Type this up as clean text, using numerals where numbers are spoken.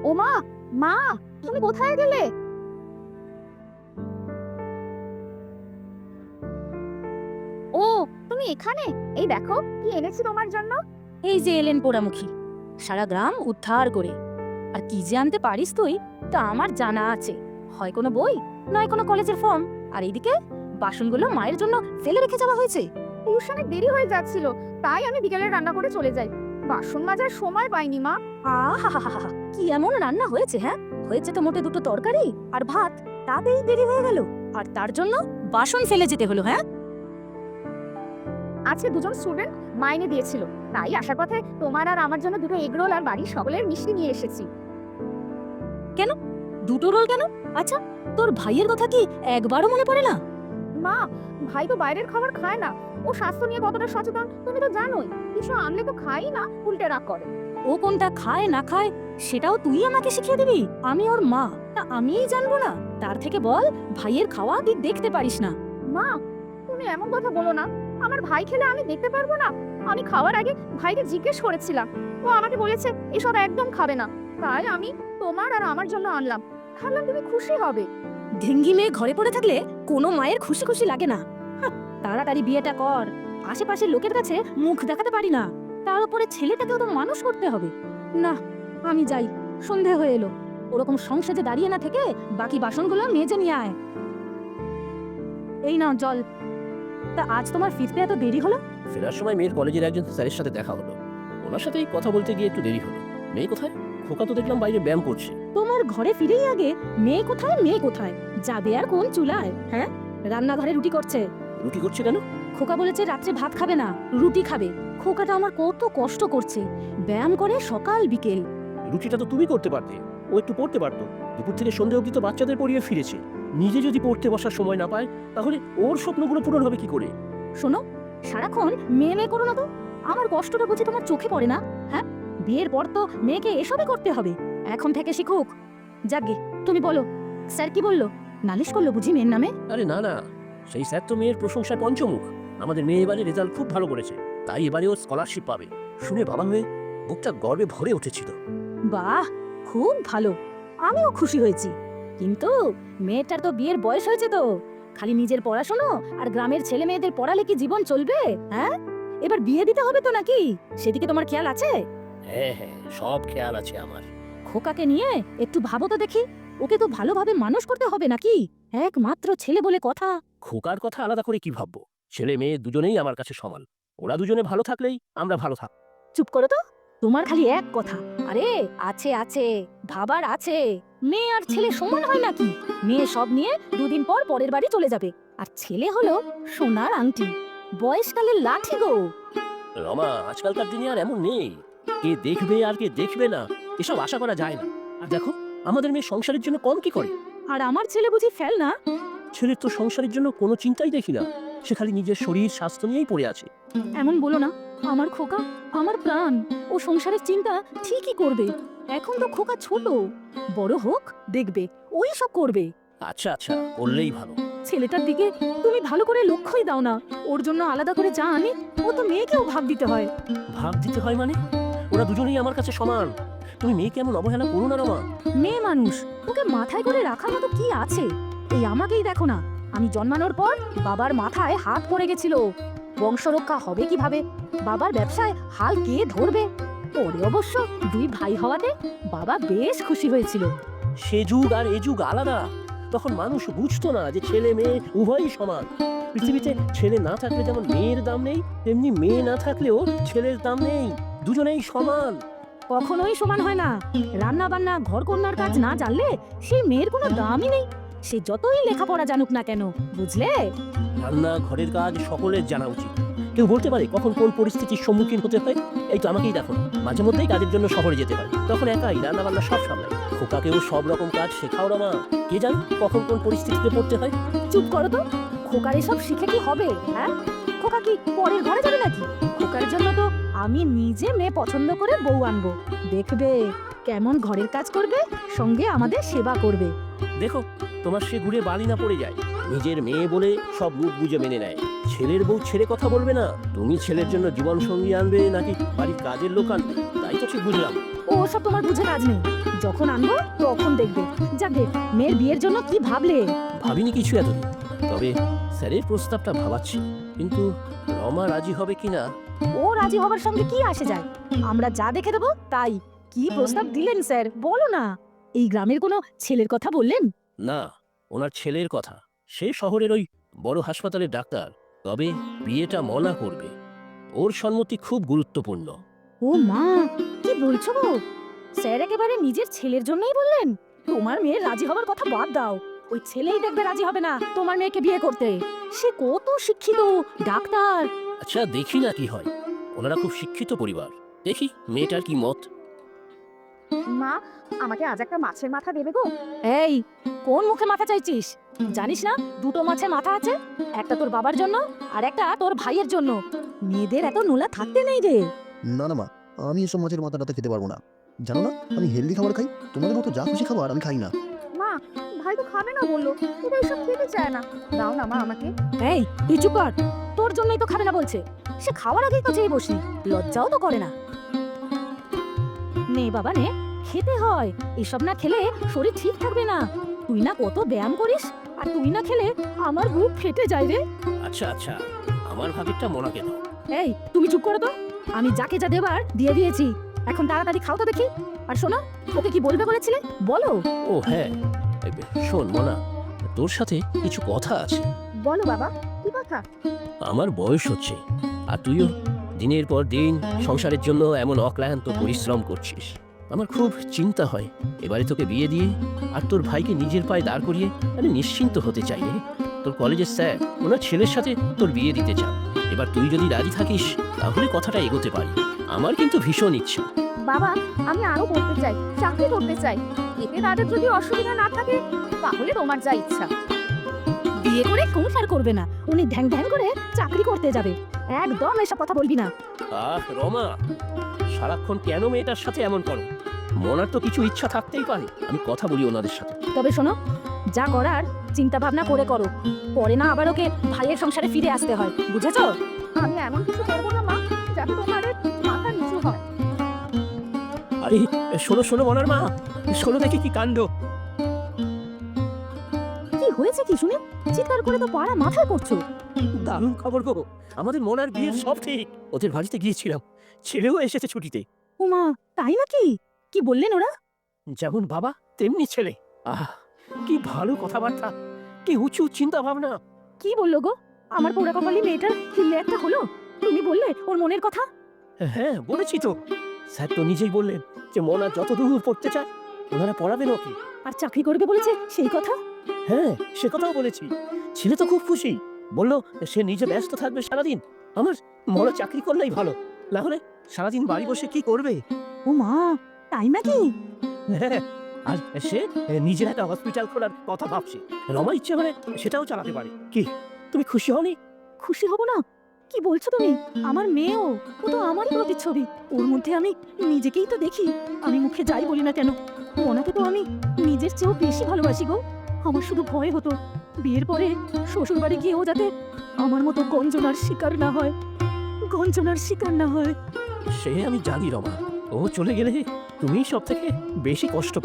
ও মা, মা, তুমি কোথায় গেলে? ও, তুমি এখানে? এই দেখো কি এনেছি তোমার জন্য। এই যে এলেন পোড়ামুখী, সারা গ্রাম উদ্ধার করে। আর কি যে আনতে পারিস তুই তা আমার জানা আছে। হয় কোনো বই, নয় কোনো কলেজের ফর্ম। আর এইদিকে বাসনগুলো মায়ের জন্য ফেলে রেখে যাওয়া হয়েছে। টিউশনে দেরি হয়ে যাচ্ছিল, তাই আমি বিকেলে রান্না করে চলে যাই। বাসন মাজার সময় পাইনি মা। আহা, কি এমন রান্না হয়েছে? হ্যাঁ, হয়েছে তো মোটে দুটো তরকারি আর ভাত, তাতেই দেরি হয়ে গেল। আর তার জন্য বাসন ফেলে যেতে হলো? হ্যাঁ, আজকে দুজন স্টুডেন্ট মাইনে দিয়েছিল, তাই আসার পথে তোমার আর আমার জন্য দুটো এগরোল আর বাড়ির সকলের মিষ্টি নিয়ে এসেছি। দুটো রোল কেন? আচ্ছা, তোর ভাইয়ের কথা কি একবারও মনে পড়ে না? মা, ভাই তো বাইরের খাবার খায় না। ও স্বাস্থ্য নিয়ে কতটা সচেতন তুমি তো জানোই। কিছু আনলে তো খাই না, উল্টে রাগ করে। ও কোনটা খায় না খায় সেটাও তুই আমাকে শিখিয়ে দিবি? আমি ওর মা, তা আমিই জানবো না? তার থেকে বল ভাইয়ের খাওয়া তুই দেখতে পারিস না। মা, তুমি এমন কথা বলো না। আমার ভাই খেলে আমি দেখতে পারবো না? আমি খাওয়ার আগে ভাইকে জিজ্ঞেস করেছিলাম, ও আমাকে বলেছে এসব একদম খাবে না। তাই আমি তোমার আর আমার জন্য আনলাম, ভাবলাম তুমি খুশি হবে। ঢেঙ্গি মেয়ে ঘরে পড়ে থাকলে কোনো মায়ের খুশি খুশি লাগে না। হাহ, তাড়াতাড়ি বিয়েটা কর। আশেপাশের লোকের কাছে মুখ দেখাতে পারি না, তার উপরে ছেলেটাকেও তো মানুষ করতে হবে। না, আমি যাই, সন্ধে হয়ে এলো। ওরকম সংসারে দাঁড়িয়ে না থেকে বাকি বাসনগুলো মেজে নিয়ে আয়। এই নাও জল। তা আজ তোমার ফিরতে এত দেরি হলো? ফেরার সময় মেয়ের কলেজের একজন স্যারের সাথে দেখা হলো। ওনার সাথেই কথা বলতে গিয়ে একটু দেরি হলো। মেয়ে কোথায়? খোকা তো দেখলাম বাইরে ব্যায়াম করছে। তোমার ঘরে ফিরেই আগে মেয়ে কোথায় মেয়ে কোথায় যাবে আর কোন চুলায়? হ্যাঁ, রান্নাঘরে রুটি করছে। রুটি করছে কেন? খোকা বলেছে রাত্রে ভাত খাবে না, রুটি খাবে। খোকাটা আমার কত কষ্ট করছে, ব্যায়াম করে সকাল বিকেল। রুটিটা তো তুমি করতে পারতে, ও একটু পড়তে পারতো। দুপুর থেকে সন্ধ্যে অবধি তো বাচ্চাদের পড়িয়ে ফিরেছে। নিজে যদি পড়তে বসার সময় না পায়, তাহলে ওর স্বপ্নগুলো পূরণ হবে কি করে? শোনো, সারাক্ষণ মেয়ে মেয়ে করো না তো। আমার কষ্টটা বুঝি তোমার চোখে পড়ে না? হ্যাঁ, বিয়ের পর তো মেয়েকে এসবই করতে হবে। এখন থেকে শিখুক। যাগে, তুমি বলো, স্যার কি বললো? নালিশ করলো বুঝি মেয়ের নামে? আরে না না, সেই স্যার তো মেয়ের প্রশংসায় পঞ্চমুখ। আমাদের মেয়ে এবারে রেজাল্ট খুব ভালো করেছে, তাই এবারে ও স্কলারশিপ পাবে। শুনে বাবা হয়ে বুকটা গর্বে ভরে উঠেছিল। বাহ, খুব ভালো, আমিও খুশি হয়েছি। কিন্তু মেয়েটার তো বিয়ের বয়স হয়েছে তো। খালি নিজের পড়াশোনা আর গ্রামের ছেলে মেয়েদের পড়ালে কি জীবন চলবে? হ্যাঁ, এবার বিয়ে দিতে হবে তো নাকি? সেদিকে তোমার খেয়াল আছে? হ্যাঁ হ্যাঁ, সব খেয়াল আছে আমার। খোকাকে নিয়ে একটু ভাবো তো দেখি। ওকে তো ভালোভাবে মানুষ করতে হবে নাকি? একমাত্র ছেলে বলে কথা। খোকার কথা আলাদা করে কি ভাববো? ছেলে মেয়ে দুজনেই আমার কাছে সমান। ওরা দুজনে ভালো থাকলেই আমরা ভালো থাক। চুপ করো তো, তোমার খালি এক কথা। আরে আছে আছে, ভাবার আছে। মেয়ে আর ছেলে সমান হয় নাকি? মেয়ে সব নিয়ে দুদিন পর পরের বাড়ি চলে যাবে, আর ছেলে হলো সোনার আংটি, বয়সকালের লাঠি গো। রমা, আজকালকার দিনে আর এমন নেই। কে দেখবে আর কে দেখবে না এসব আশা করা যায় না। আর দেখো, আমাদের মেয়ে সংসারের জন্য কম কি করে। আর আমার ছেলে বুঝি ফেল না? ছেলের তো সংসারের জন্য কোনো চিন্তাই দেখি না। সে খালি নিজের শরীর স্বাস্থ্য নিয়েই পড়ে আছে। এমন বলো না, আমার খোকা, আমার প্রাণ। ও সংসারের চিন্তা ঠিকই করবে। এখন তো খোকা ছোট, বড় হোক দেখবে ওই সব করবে। আচ্ছা আচ্ছা, বললেই ভালো। ছেলেটার দিকে তুমি ভালো করে লক্ষ্যই দাও না। ওর জন্য আলাদা করে যা আনি, ও তো মেয়েকেও ভাগ দিতে হয়। ভাগ দিতে হয় মানে? ওরা দুজনেই আমার কাছে সমান। তুমি মেয়েকে এমন অবহেলা করো না রমা। মেয়ে মানুষ, ওকে মাথায় করে রাখার মতো কি আছে? এই আমাকেই দেখো না, আমি জন্মানোর পর বাবার মাথায় হাত পড়ে গেছিল। বংশ রক্ষা হবে কিভাবে? বাবার ব্যবসায় হাল কে ধরবে? পরে অবশ্য দুই ভাই হওয়াতে বাবা বেশ খুশি হয়েছিল। সে যুগ আর এ যুগ আলাদা। তখন মানুষ বুঝতো না যে ছেলে মেয়ে উভয়ই সমান। পৃথিবীতে ছেলে না থাকলে যেমন মেয়ের দাম নেই, তেমনি মেয়ে না থাকলেও ছেলের দাম নেই। দুজনেই সমান। কখনোই সমান হয় না। রান্না বান্না ঘর কন্যার কাজ না জানলে সেই মেয়ের কোনো দামই নেই, সে যতই লেখাপড়া জানুক না কেন, বুঝলে? রান্না ঘরের কাজ সকলের জানা উচিত। কেউ বলতে পারে কখন কোন পরিস্থিতির সম্মুখীন হতে হয়। এই তো আমাকেই দেখো, মাঝে মধ্যেই কাজের জন্য শহরে যেতে হয়, তখন একাই রান্না বান্না সব সামলাই। খোকাকেও সব রকম কাজ শেখাও রমা। কে জানে কখন কোন পরিস্থিতিতে পড়তে হয়। চুপ করো তো, খোকার এসব শিখে কি হবে? হ্যাঁ, খোকা কি পরের ঘরে যাবে নাকি? খোকার জন্য তো আমি নিজে মেয়ে পছন্দ করে বউ আনবো। দেখবে কেমন ঘরের কাজ করবে, সঙ্গে আমাদের সেবা করবে। দেখো, তোমার সে ঘুরে বালি না পড়ে যায়। নিজের মেয়ে বলে সব মুখ বুঝে মেনে নেয়। ছেলের বউ ছেড়ে কথা বলবে না? তুমি ছেলের জন্য জীবন সঙ্গী আনবে নাকি বাড়ির কাজের লোক আনবে? তাই তো ঠিক বুঝলাম। ও সব তোমার বুঝে কাজ নেই, যখন আনবো তখন দেখবে। যাকে মেয়ের বিয়ের জন্য কি ভাবলে? ভাবিনি কিছু এতদিন, তবে স্যারের প্রস্তাবটা ভাবাচ্ছি, কিন্তু রমা রাজি হবে কিনা। ও রাজি হবার সঙ্গে কি আসে যায়? আমরা যা দেখে দেবো তাই। কি প্রস্তাব দিলেন স্যার, বলো না। এই গ্রামের কোনো ছেলের কথা বললেন? না, ওনার ছেলের কথা। সে শহরের ওই বড় হাসপাতালের ডাক্তার, তবে বিয়েটা মনা করবে। ওর সম্মতি খুব গুরুত্বপূর্ণ। ও মা, কি বলছো গো? স্যার একেবারে নিজের ছেলের জন্যই বললেন? তোমার মেয়ের রাজি হবার কথা বাদ দাও, ওই ছেলেই দেখবে রাজি হবে না তোমার মেয়েকে বিয়ে করতে। সে কত শিক্ষিত ডাক্তার। আচ্ছা, দেখি না কি হয়। ওনারা খুব শিক্ষিত পরিবার, দেখি মেয়েটার কি মত। মা, আমাকে আজ একটা মাছের মাথা দেবে গো? এই, কোন মুখে মাথা চাইছিস? জানিস না দুটো মাছের মাথা আছে, একটা তোর বাবার জন্য আর একটা তোর ভাইয়ের জন্য। মেয়েদের এত নোলা থাকতে নেই রে। না না মা, আমি এসব মাছের মাথা টাথা খেতে পারবো না। জানো না, আমি হেলদি খাবার খাই, তোমাদের মতো যা খুশি খাবার আমি খাই না। মা, ভাই তো খাবে না বললো, কিন্তু এইসব খেতে চায় না। দাও না মা আমাকে। এই, তুই চুপ কর। তোর জন্যই তো খাবে না বলছে। সে খাওয়ার আগেই তো চেয়ে বসি, লজ্জাও তো করে না। নে বাবা নে, খেতে হয়। এসব না খেলে শরীর ঠিক থাকবে না। তুই না কত ব্যায়াম করিস, আর তুই না খেলে আমার বুক ফেটে যায় রে। আচ্ছা আচ্ছা, আমার ভাগেরটা মোনাকে দাও। এই, তুমি চুপ করো তো। আমি যাকে যা দেবার দিয়ে দিয়েছি, এখন তাড়াতাড়ি খাও তো দেখি। আর শোনো, ওকে কি বলবে বলেছিলে বলো। ও হ্যাঁ, শোন মোনা, তোর সাথে কিছু কথা আছে। বলো বাবা, কি কথা? আমার বয়স হচ্ছে, আর তুইও দিনের পর দিন সংসারের জন্য এমন অক্লান্ত পরিশ্রম করছিস। আমার খুব চিন্তা হয়, এবারে তোকে বিয়ে দিয়ে আর তোর ভাইকে নিজের পায়ে দাঁড় করিয়ে আমি নিশ্চিন্ত হতে চাই রে। তোর কলেজের স্যার ওনার ছেলের সাথে তোর বিয়ে দিতে চান। এবার তুই যদি রাজি থাকিস তাহলে কথাটা এগোতে পারি। আমার কিন্তু ভীষণ ইচ্ছা। বাবা, আমি আরো পড়তে চাই, চাকরি করতে চাই। এতে তাদের যদি অসুবিধা না থাকে তাহলে তোমার যা ইচ্ছা। বিয়ে করে সংসার করবে না, উনি ঢ্যাং ঢ্যাং করে চাকরি করতে যাবে। একদম এসব কথা বলবি না। আহ রমা, সারাক্ষণ কেন মেয়েটার সাথে এমন করো? মনার তো কিছু ইচ্ছা থাকতেই পারে, আমি কথা বলি ওনাদের সাথে। তবে শোনো, যা করার চিন্তা ভাবনা করে করো, পরে না আবার ওকে ভাইয়ের সংসারে ফিরে আসতে হয়, বুঝেছো? আমি এমন কিছু করবো না মা যাতে তোমাদের মাথা নিচু হয়। আরে শোনো শোনো মনার মা, শোনো দেখি কি কাণ্ড। কি হয়েছে কি শুনে? চিৎকার করে তো পাড়া মাথায় করছো। দারুণ খবর গো, আমাদের মনার বিয়ের সব ঠিক। ওদের বাড়িতে গিয়েছিলাম, ছেলেও এসেছে ছুটিতে। উমা, তাই নাকি? কি বললেন ওরা? যেমন বাবা তেমনি ছেলে। আহ, কি ভালো কথাবার্তা, কি উঁচু চিন্তা ভাবনা। কি বললো গো? আমার পোড়া কপালি মেয়েটার হিল্লে একটা হলো। তুমি বললে ওর মনের কথা? হ্যাঁ বলেছি তো, স্যার তো নিজেই বললেন যে মনা যতদূর পড়তে চায় ওনারা পড়াবেন ওকে। আর চাকরি করবে বলেছে সেই কথা? হ্যাঁ, সে কথাও বলেছি। ছেলে তো খুব খুশি, বললো সে নিজে ব্যস্ত থাকবে সারাদিন। আমার মনা চাকরি করলেই ভালো, না হলে সারাদিন বাড়ি বসে কি করবে। ও মা, তাই নাকি? হ্যাঁ, আর সে নিজের একটা হসপিটাল খোলার কথা ভাবছে। রমা ইচ্ছে করে সেটাও চালাতে পারে। কি তুমি খুশি হওনি? খুশি হব না? কি বলছো তুমি? আমার মেয়েও, ও তো আমারই প্রতিচ্ছবি। ওর মধ্যে আমি নিজেকেই তো দেখি। আমি মুখে যাই বলি না কেন, ওনাকে তো আমি নিজের চেয়েও বেশি ভালোবাসি গো। আমার শুধু ভয় হতো বিয়ের পরে শ্বশুর বাড়ি গিয়েও যাতে আমার মতো গঞ্জনার শিকার না হয়, গঞ্জনার শিকার না হয়। সে আমি জানি রমা, ও চলে গেলে তুমি সব থেকে বেশি কষ্ট পাবে।